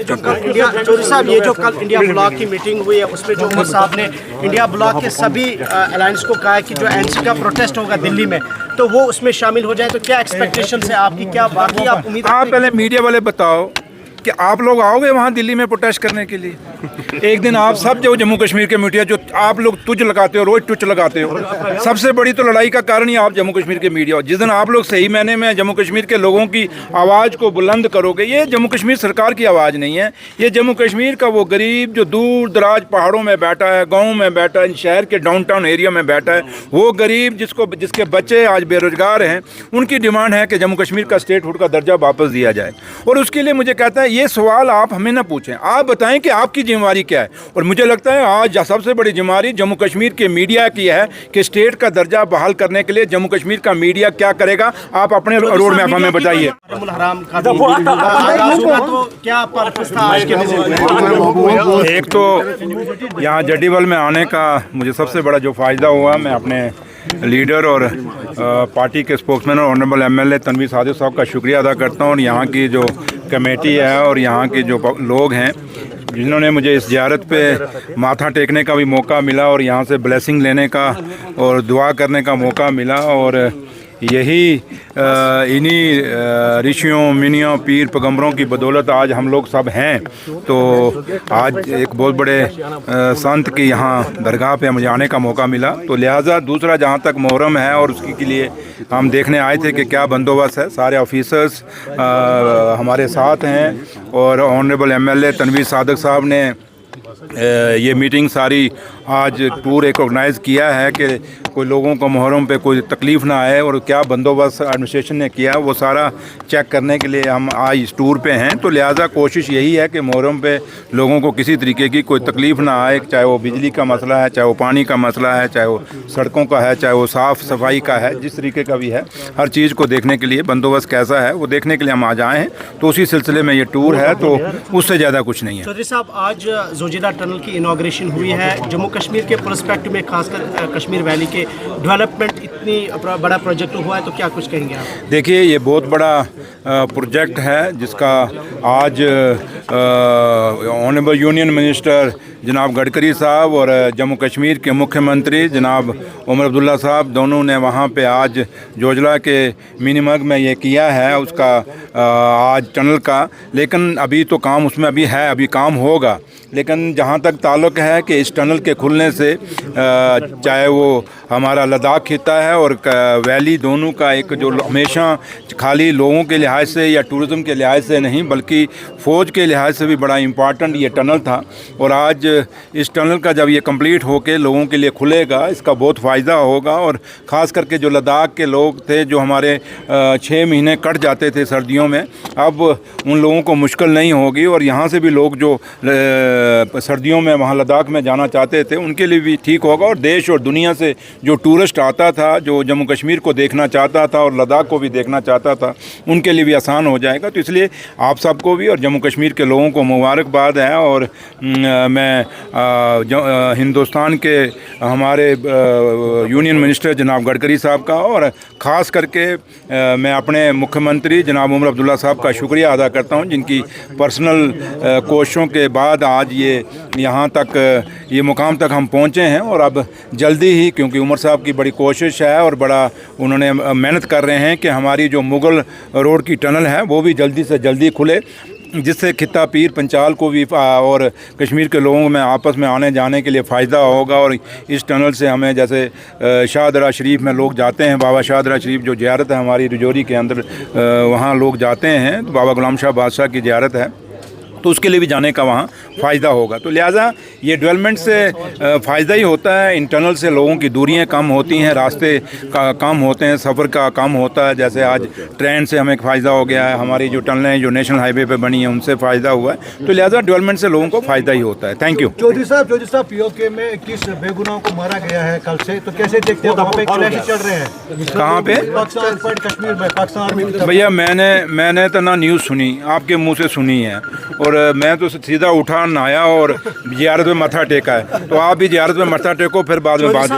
जो कल इंडिया चौधरी साहब ये जो कल इंडिया ब्लॉक की मीटिंग हुई है उसमें जो उमर साहब ने इंडिया ब्लॉक के सभी अलायंस को कहा है कि जो एनसी का प्रोटेस्ट होगा दिल्ली में तो वो उसमें शामिल हो जाए, तो क्या एक्सपेक्टेशन है आपकी, क्या बाकी आप उम्मीद? आप पहले मीडिया वाले बताओ कि आप लोग आओगे वहाँ दिल्ली में प्रोटेस्ट करने के लिए? एक दिन आप सब जो जम्मू कश्मीर के मीडिया जो आप लोग तुझ लगाते हो, रोज तुझ लगाते हो, सबसे बड़ी तो लड़ाई का कारण ही आप जम्मू कश्मीर के मीडिया हो। जिस दिन आप लोग सही मायने में जम्मू कश्मीर के लोगों की आवाज़ को बुलंद करोगे, ये जम्मू कश्मीर सरकार की आवाज़ नहीं है, ये जम्मू कश्मीर का वो गरीब जो दूर दराज पहाड़ों में बैठा है, गाँव में बैठा है, शहर के डाउनटाउन एरिया में बैठा है, वो गरीब जिसके बच्चे आज बेरोजगार हैं, उनकी डिमांड है कि जम्मू कश्मीर का स्टेटहुड का दर्जा वापस दिया जाए। और उसके लिए मुझे कहता है ये सवाल आप हमें ना पूछें, आप बताएं कि आपकी जिम्मेवारी क्या है। और मुझे लगता है आज सबसे बड़ी जिम्मेवारी जम्मू कश्मीर के मीडिया की है कि स्टेट का दर्जा बहाल करने के लिए जम्मू कश्मीर का मीडिया क्या करेगा, आप अपने रोड मैप हमें बताइए। एक तो यहाँ जडीबल में आने का मुझे सबसे बड़ा जो फ़ायदा हुआ, मैं अपने लीडर और पार्टी के स्पोक्समैन और ऑनरेबल एमएलए तनवीर सादिक साहब का शुक्रिया अदा करता हूँ, और यहाँ की जो कमेटी है और यहाँ के जो लोग हैं जिन्होंने मुझे इस ज़ियारत पे माथा टेकने का भी मौका मिला और यहाँ से ब्लेसिंग लेने का और दुआ करने का मौका मिला। और यही इन्हीं ऋषियों मुनियों पीर पैगंबरों की बदौलत आज हम लोग सब हैं। तो आज एक बहुत बड़े संत की यहाँ दरगाह पे मुझे आने का मौका मिला। तो लिहाजा दूसरा जहाँ तक मुहर्रम है और उसके लिए हम देखने आए थे कि क्या बंदोबस्त है, सारे ऑफिसर्स हमारे साथ हैं और ऑनरेबल एमएलए तनवीर सादिक साहब ने ये मीटिंग सारी आज टूर एक ऑर्गेनाइज़ किया है कि कोई लोगों को मुहर्रम पे कोई तकलीफ़ ना आए, और क्या बंदोबस्त एडमिनिस्ट्रेशन ने किया वो सारा चेक करने के लिए हम आज इस टूर पे हैं। तो लिहाजा कोशिश यही है कि मुहर्रम पे लोगों को किसी तरीके की कोई तकलीफ़ ना आए, चाहे वो बिजली का मसला है, चाहे वो पानी का मसला है, चाहे वो सड़कों का है, चाहे वो साफ़ सफाई का है, जिस तरीके का भी है, हर चीज़ को देखने के लिए बंदोबस्त कैसा है वो देखने के लिए हम आज आए हैं। तो उसी सिलसिले में ये टूर है, तो उससे ज़्यादा कुछ नहीं है। चौधरी साहब, आज जोजिला टनल की इनॉग्रेशन हुई है, जम्मू कश्मीर के पर्सपेक्टिव में खासकर कश्मीर वैली के डेवलपमेंट इतनी बड़ा प्रोजेक्ट हुआ है, तो क्या कुछ कहेंगे आप? देखिए ये बहुत बड़ा प्रोजेक्ट है जिसका आज ऑनरेबल यूनियन मिनिस्टर जनाब गडकरी साहब और जम्मू कश्मीर के मुख्यमंत्री जनाब उमर अब्दुल्ला साहब दोनों ने वहाँ पे आज जोजिला के मिनीमग में ये किया है उसका आज टनल का। लेकिन अभी तो काम उसमें अभी है, अभी काम होगा। लेकिन जहाँ तक ताल्लुक़ है कि इस टनल के खुलने से चाहे वो हमारा लद्दाख खिता है और वैली दोनों का एक जो हमेशा खाली लोगों के लिहाज से या टूरिज़म के लिहाज से नहीं बल्कि फ़ौज के लिहाज से भी बड़ा इम्पॉर्टेंट ये टनल था। और आज इस टनल का जब ये कंप्लीट होके लोगों के लिए खुलेगा इसका बहुत फ़ायदा होगा। और ख़ास करके जो लद्दाख के लोग थे जो हमारे 6 महीने कट जाते थे सर्दियों में, अब उन लोगों को मुश्किल नहीं होगी। और यहाँ से भी लोग जो सर्दियों में वहाँ लद्दाख में जाना चाहते थे उनके लिए भी ठीक होगा। और देश और दुनिया से जो टूरिस्ट आता था, जो जम्मू कश्मीर को देखना चाहता था और लद्दाख को भी देखना चाहता था, उनके लिए भी आसान हो जाएगा। तो इसलिए आप सबको भी और जम्मू कश्मीर के लोगों को मुबारकबाद है। और मैं हिंदुस्तान के हमारे यूनियन मिनिस्टर जनाब गडकरी साहब का और ख़ास करके मैं अपने मुख्यमंत्री जनाब उमर अब्दुल्ला साहब का शुक्रिया अदा करता हूँ, जिनकी पर्सनल कोशिशों के बाद आज ये यहाँ तक ये मुकाम तक हम पहुँचे हैं। और अब जल्दी ही, क्योंकि उमर साहब की बड़ी कोशिश है और बड़ा उन्होंने मेहनत कर रहे हैं कि हमारी जो मुग़ल रोड की टनल है वो भी जल्दी से जल्दी खुले, जिससे खिता पीर पंचाल को भी और कश्मीर के लोगों में आपस में आने जाने के लिए फ़ायदा होगा। और इस टनल से हमें जैसे शाहदरा शरीफ में लोग जाते हैं, बाबा शाहदरा शरीफ जो ज़ियारत है हमारी रजौरी के अंदर, वहाँ लोग जाते हैं, तो बाबा गुलाम शाह बादशाह की ज़ियारत है, तो उसके लिए भी जाने का वहाँ फ़ायदा होगा। तो लिहाजा ये डेवलपमेंट से फ़ायदा ही होता है। इन टनल से लोगों की दूरियां कम होती हैं, रास्ते का कम होते हैं, सफ़र का कम होता है। जैसे आज ट्रेन से हमें फ़ायदा हो गया है, हमारी जो टनलें जो नेशनल हाईवे पे बनी हैं उनसे फ़ायदा हुआ है। तो लिहाजा डेवलपमेंट से लोगों को फ़ायदा ही होता है। Thank you. चौधरी साहब पीओके में 21 बेगुनाहों को मारा गया है कल से, तो कैसे देखते हैं? वहाँ पे क्लैश चल रहे हैं। कहाँ पे? पाकिस्तान कश्मीर में, पाकिस्तान आर्मी। भैया मैंने तो ना न्यूज़ सुनी, आपके मुँह से सुनी है, और मैं तो सीधा उठा नहाया और ज़ियारत में मत्था टेका है। तो आप भी ज़ियारत में मत्था टेको, फिर बाद में बात